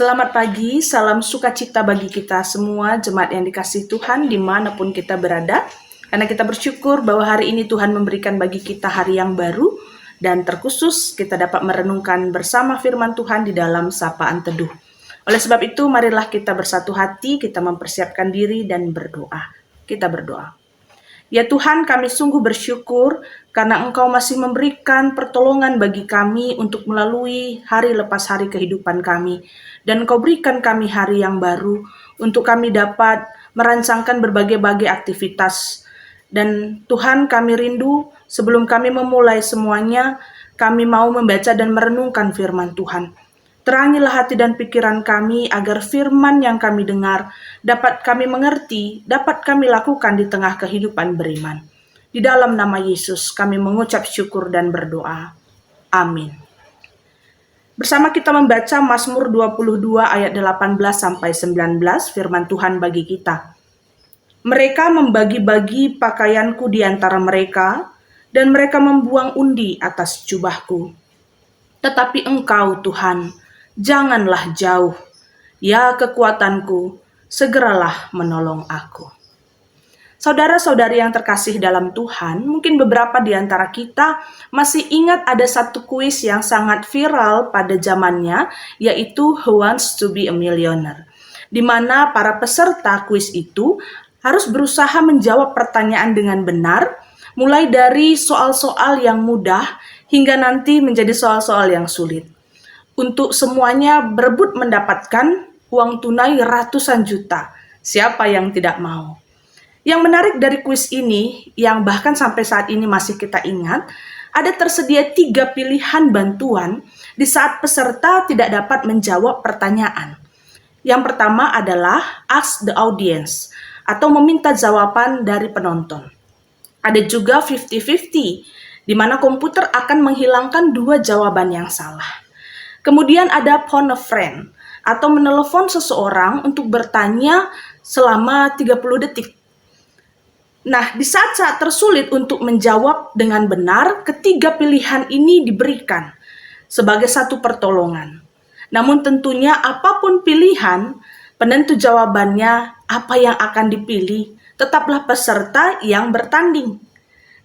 Selamat pagi, salam sukacita bagi kita semua, jemaat yang dikasihi Tuhan dimanapun kita berada. Karena kita bersyukur bahwa hari ini Tuhan memberikan bagi kita hari yang baru, dan terkhusus kita dapat merenungkan bersama firman Tuhan di dalam sapaan teduh. Oleh sebab itu, marilah kita bersatu hati, kita mempersiapkan diri dan berdoa. Kita berdoa. Ya Tuhan, kami sungguh bersyukur karena Engkau masih memberikan pertolongan bagi kami untuk melalui hari lepas hari kehidupan kami. Dan Engkau berikan kami hari yang baru untuk kami dapat merancangkan berbagai-bagai aktivitas. Dan Tuhan, kami rindu sebelum kami memulai semuanya, kami mau membaca dan merenungkan firman Tuhan. Terangilah hati dan pikiran kami agar firman yang kami dengar dapat kami mengerti, dapat kami lakukan di tengah kehidupan beriman. Di dalam nama Yesus kami mengucap syukur dan berdoa. Amin. Bersama kita membaca Mazmur 22 ayat 18-19, firman Tuhan bagi kita. Mereka membagi-bagi pakaianku di antara mereka, dan mereka membuang undi atas jubahku. Tetapi Engkau, Tuhan, janganlah jauh. Ya kekuatanku, segeralah menolong aku. Saudara-saudari yang terkasih dalam Tuhan, mungkin beberapa di antara kita masih ingat ada satu kuis yang sangat viral pada zamannya, yaitu Who Wants to be a Millionaire, di mana para peserta kuis itu harus berusaha menjawab pertanyaan dengan benar, mulai dari soal-soal yang mudah hingga nanti menjadi soal-soal yang sulit. Untuk semuanya berebut mendapatkan uang tunai ratusan juta. Siapa yang tidak mau? Yang menarik dari kuis ini, yang bahkan sampai saat ini masih kita ingat, ada tersedia 3 pilihan bantuan di saat peserta tidak dapat menjawab pertanyaan. Yang pertama adalah ask the audience, atau meminta jawaban dari penonton. Ada juga 50-50, di mana komputer akan menghilangkan 2 jawaban yang salah. Kemudian ada phone a friend, atau menelepon seseorang untuk bertanya selama 30 detik. Nah, di saat-saat tersulit untuk menjawab dengan benar, ketiga pilihan ini diberikan sebagai satu pertolongan. Namun tentunya apapun pilihan, penentu jawabannya apa yang akan dipilih, tetaplah peserta yang bertanding.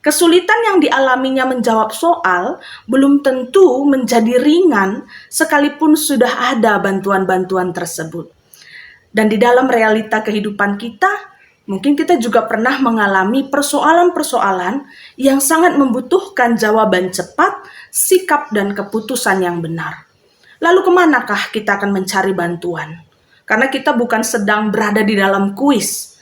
Kesulitan yang dialaminya menjawab soal belum tentu menjadi ringan sekalipun sudah ada bantuan-bantuan tersebut. Dan di dalam realita kehidupan kita, mungkin kita juga pernah mengalami persoalan-persoalan yang sangat membutuhkan jawaban cepat, sikap dan keputusan yang benar. Lalu kemanakah kita akan mencari bantuan? Karena kita bukan sedang berada di dalam kuis.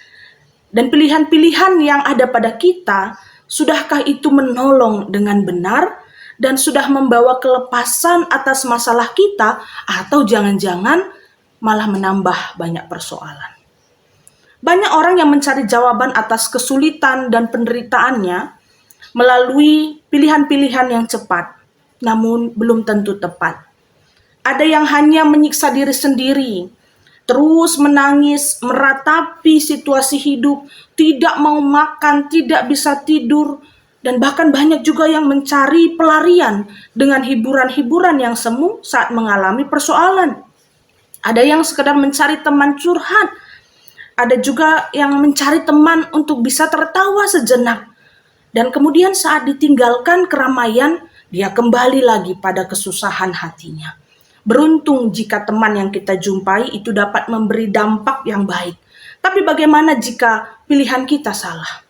Dan pilihan-pilihan yang ada pada kita, sudahkah itu menolong dengan benar dan sudah membawa kelepasan atas masalah kita, atau jangan-jangan malah menambah banyak persoalan? Banyak orang yang mencari jawaban atas kesulitan dan penderitaannya melalui pilihan-pilihan yang cepat, namun belum tentu tepat. Ada yang hanya menyiksa diri sendiri, terus menangis, meratapi situasi hidup, tidak mau makan, tidak bisa tidur, dan bahkan banyak juga yang mencari pelarian dengan hiburan-hiburan yang semu saat mengalami persoalan. Ada yang sekedar mencari teman curhat, ada juga yang mencari teman untuk bisa tertawa sejenak. Dan kemudian saat ditinggalkan keramaian, dia kembali lagi pada kesusahan hatinya. Beruntung jika teman yang kita jumpai itu dapat memberi dampak yang baik. Tapi bagaimana jika pilihan kita salah?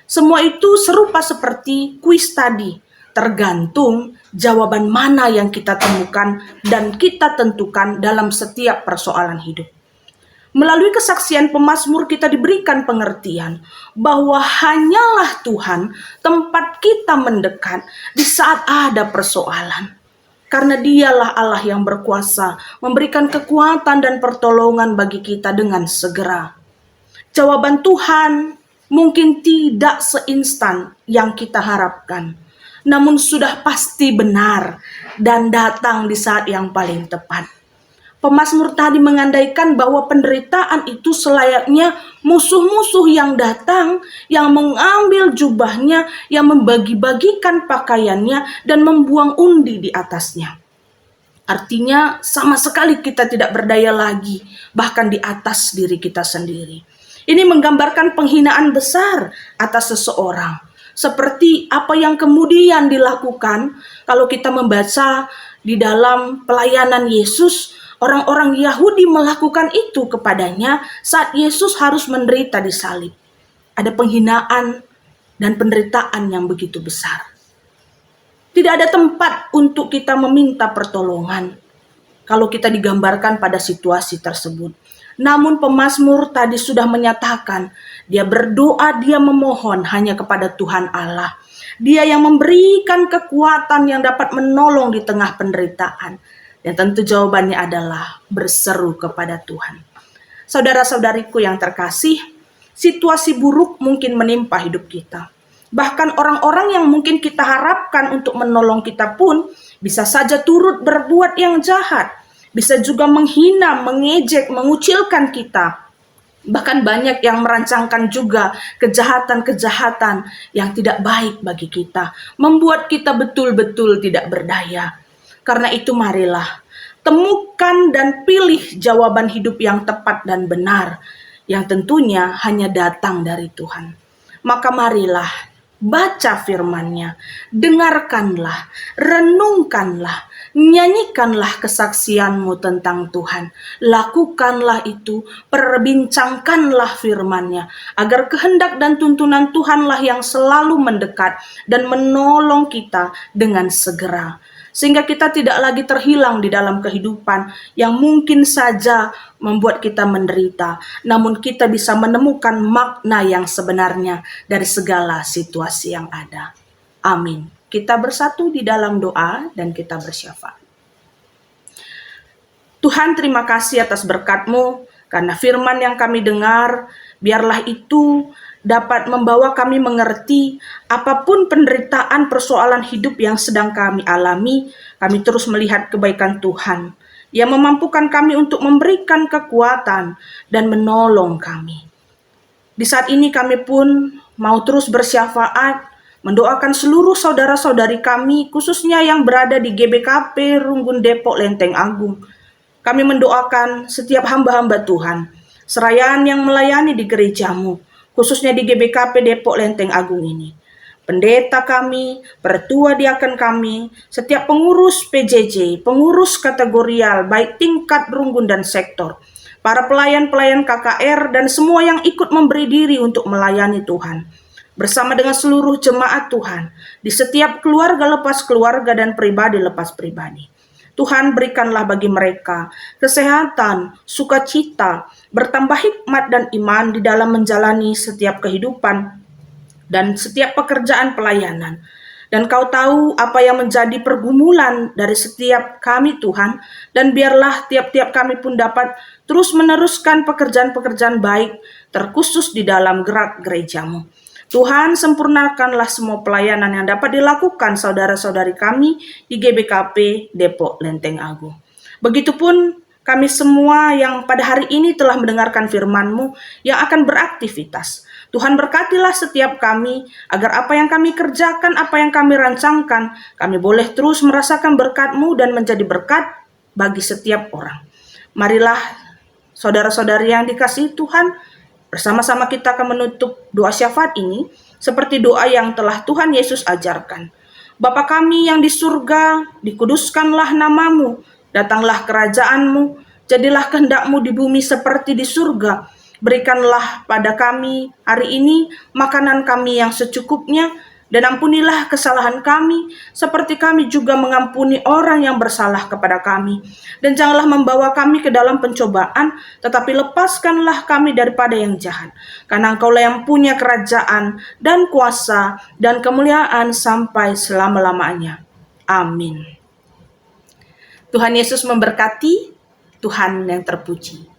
Semua itu serupa seperti kuis tadi. Tergantung jawaban mana yang kita temukan dan kita tentukan dalam setiap persoalan hidup. Melalui kesaksian pemazmur kita diberikan pengertian bahwa hanyalah Tuhan tempat kita mendekat di saat ada persoalan. Karena dialah Allah yang berkuasa memberikan kekuatan dan pertolongan bagi kita dengan segera. Jawaban Tuhan mungkin tidak seinstan yang kita harapkan, namun sudah pasti benar dan datang di saat yang paling tepat. Pemazmur tadi mengandaikan bahwa penderitaan itu selayaknya musuh-musuh yang datang, yang mengambil jubahnya, yang membagi-bagikan pakaiannya, dan membuang undi di atasnya. Artinya sama sekali kita tidak berdaya lagi, bahkan di atas diri kita sendiri. Ini menggambarkan penghinaan besar atas seseorang. Seperti apa yang kemudian dilakukan kalau kita membaca di dalam pelayanan Yesus, orang-orang Yahudi melakukan itu kepadanya saat Yesus harus menderita di salib. Ada penghinaan dan penderitaan yang begitu besar. Tidak ada tempat untuk kita meminta pertolongan kalau kita digambarkan pada situasi tersebut. Namun pemazmur tadi sudah menyatakan, dia berdoa, dia memohon hanya kepada Tuhan Allah. Dia yang memberikan kekuatan yang dapat menolong di tengah penderitaan. Dan tentu jawabannya adalah berseru kepada Tuhan. Saudara-saudariku yang terkasih, situasi buruk mungkin menimpa hidup kita. Bahkan orang-orang yang mungkin kita harapkan untuk menolong kita pun bisa saja turut berbuat yang jahat. Bisa juga menghina, mengejek, mengucilkan kita. Bahkan banyak yang merancangkan juga kejahatan-kejahatan yang tidak baik bagi kita. Membuat kita betul-betul tidak berdaya. Karena itu marilah temukan dan pilih jawaban hidup yang tepat dan benar. Yang tentunya hanya datang dari Tuhan. Maka marilah baca firman-Nya, dengarkanlah, renungkanlah, nyanyikanlah kesaksianmu tentang Tuhan. Lakukanlah itu, perbincangkanlah firman-Nya, agar kehendak dan tuntunan Tuhanlah yang selalu mendekat dan menolong kita dengan segera. Sehingga kita tidak lagi terhilang di dalam kehidupan yang mungkin saja membuat kita menderita. Namun kita bisa menemukan makna yang sebenarnya dari segala situasi yang ada. Amin. Kita bersatu di dalam doa dan kita bersyafaat. Tuhan, terima kasih atas berkat-Mu, karena firman yang kami dengar, biarlah itu dapat membawa kami mengerti apapun penderitaan persoalan hidup yang sedang kami alami, kami terus melihat kebaikan Tuhan yang memampukan kami untuk memberikan kekuatan dan menolong kami. Di saat ini kami pun mau terus bersyafaat, mendoakan seluruh saudara-saudari kami, khususnya yang berada di GBKP Runggun Depok Lenteng Agung. Kami mendoakan setiap hamba-hamba Tuhan, serayaan yang melayani di gerejamu, khususnya di GBKP Depok Lenteng Agung ini. Pendeta kami, pertua diaken kami, setiap pengurus PJJ, pengurus kategorial, baik tingkat runggun dan sektor, para pelayan-pelayan KKR, dan semua yang ikut memberi diri untuk melayani Tuhan. Bersama dengan seluruh jemaat Tuhan, di setiap keluarga lepas keluarga dan pribadi lepas pribadi. Tuhan, berikanlah bagi mereka kesehatan, sukacita, bertambah hikmat dan iman di dalam menjalani setiap kehidupan dan setiap pekerjaan pelayanan. Dan Kau tahu apa yang menjadi pergumulan dari setiap kami, Tuhan, dan biarlah tiap-tiap kami pun dapat terus meneruskan pekerjaan-pekerjaan baik, terkhusus di dalam gerak gerejamu. Tuhan, sempurnakanlah semua pelayanan yang dapat dilakukan saudara-saudari kami di GBKP Depok Lenteng Agung. Begitupun kami semua yang pada hari ini telah mendengarkan firman-Mu yang akan beraktivitas. Tuhan, berkatilah setiap kami agar apa yang kami kerjakan, apa yang kami rancangkan, kami boleh terus merasakan berkat-Mu dan menjadi berkat bagi setiap orang. Marilah saudara-saudari yang dikasihi Tuhan, bersama-sama kita akan menutup doa syafaat ini seperti doa yang telah Tuhan Yesus ajarkan. Bapa kami yang di surga, dikuduskanlah namamu, datanglah kerajaan-Mu, jadilah kehendak-Mu di bumi seperti di surga. Berikanlah pada kami hari ini makanan kami yang secukupnya, dan ampunilah kesalahan kami, seperti kami juga mengampuni orang yang bersalah kepada kami. Dan janganlah membawa kami ke dalam pencobaan, tetapi lepaskanlah kami daripada yang jahat. Karena Engkaulah yang punya kerajaan, dan kuasa, dan kemuliaan sampai selama-lamanya. Amin. Tuhan Yesus memberkati, Tuhan yang terpuji.